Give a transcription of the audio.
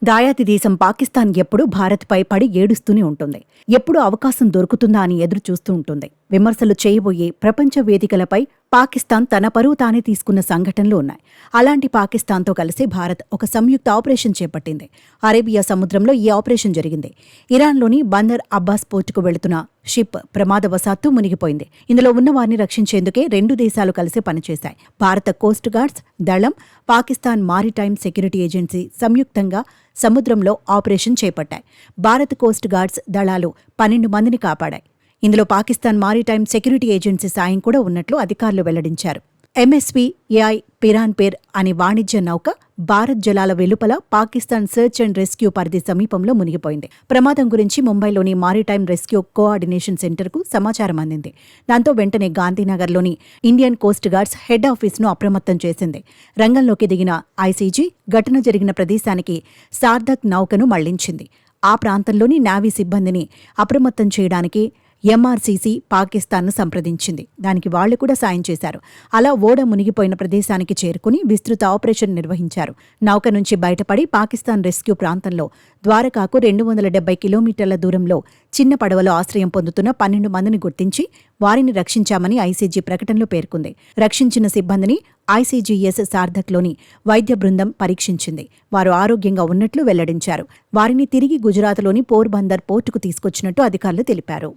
దాయాది దేశం పాకిస్తాన్ ఎప్పుడూ భారత్పై పడి ఏడుస్తూనే ఉంటుంది. ఎప్పుడు అవకాశం దొరుకుతుందా అని ఎదురు చూస్తూ ఉంటుంది. విమర్శలు చేయబోయే ప్రపంచ వేదికలపై పాకిస్తాన్ తన పరువు తానే తీసుకున్న సంఘటనలు ఉన్నాయి. అలాంటి పాకిస్తాన్తో కలిసి భారత్ ఒక సంయుక్త ఆపరేషన్ చేపట్టింది. అరేబియా సముద్రంలో ఈ ఆపరేషన్ జరిగింది. ఇరాన్లోని బందర్ అబ్బాస్ పోర్టుకు వెళుతున్న షిప్ ప్రమాదవశాత్తు మునిగిపోయింది. ఇందులో ఉన్న వారిని రక్షించేందుకే రెండు దేశాలు కలిసి పనిచేశాయి. భారత కోస్ట్ గార్డ్స్ దళం, పాకిస్తాన్ మారిటైమ్ సెక్యూరిటీ ఏజెన్సీ సంయుక్తంగా సముద్రంలో ఆపరేషన్ చేపట్టాయి. భారత్ కోస్ట్ గార్డ్స్ దళాలు 12 మందిని కాపాడాయి. ఇందులో పాకిస్తాన్ మారిటైమ్ సెక్యూరిటీ ఏజెన్సీ సాయం కూడా ఉన్నట్లు అధికారులు వెల్లడించారు. ఎంఎస్వి ఏఐ పిరాన్పేర్ అనే వాణిజ్య నౌక భారత్ జలాల వెలుపల పాకిస్తాన్ సెర్చ్ అండ్ రెస్క్యూ పరిధి సమీపంలో మునిగిపోయింది. ప్రమాదం గురించి ముంబైలోని మారిటైమ్ రెస్క్యూ కోఆర్డినేషన్ సెంటర్కు సమాచారం అందింది. దాంతో వెంటనే గాంధీనగర్లోని ఇండియన్ కోస్ట్ గార్డ్స్ హెడ్ ఆఫీస్ను అప్రమత్తం చేసింది. రంగంలోకి దిగిన ఐసీజీ ఘటన జరిగిన ప్రదేశానికి సార్ధక్ నౌకను మళ్లించింది. ఆ ప్రాంతంలోని నావీ సిబ్బందిని అప్రమత్తం చేయడానికి ఎంఆర్సీసీ పాకిస్తాన్ను సంప్రదించింది. దానికి వాళ్లు కూడా సాయం చేశారు. అలా ఓడ మునిగిపోయిన ప్రదేశానికి చేరుకుని విస్తృత ఆపరేషన్ నిర్వహించారు. నౌక నుంచి బయటపడి పాకిస్తాన్ రెస్క్యూ ప్రాంతంలో ద్వారకాకు 270 కిలోమీటర్ల దూరంలో చిన్న పడవలో ఆశ్రయం పొందుతున్న 12 మందిని గుర్తించి వారిని రక్షించామని ఐసీజీ ప్రకటనలో పేర్కొంది. రక్షించిన సిబ్బందిని ఐసీజీఎస్ సార్ధక్లోని వైద్య బృందం పరీక్షించింది. వారు ఆరోగ్యంగా ఉన్నట్లు వెల్లడించారు. వారిని తిరిగి గుజరాత్లోని పోర్బందర్ పోర్టుకు తీసుకొచ్చినట్టు అధికారులు తెలిపారు.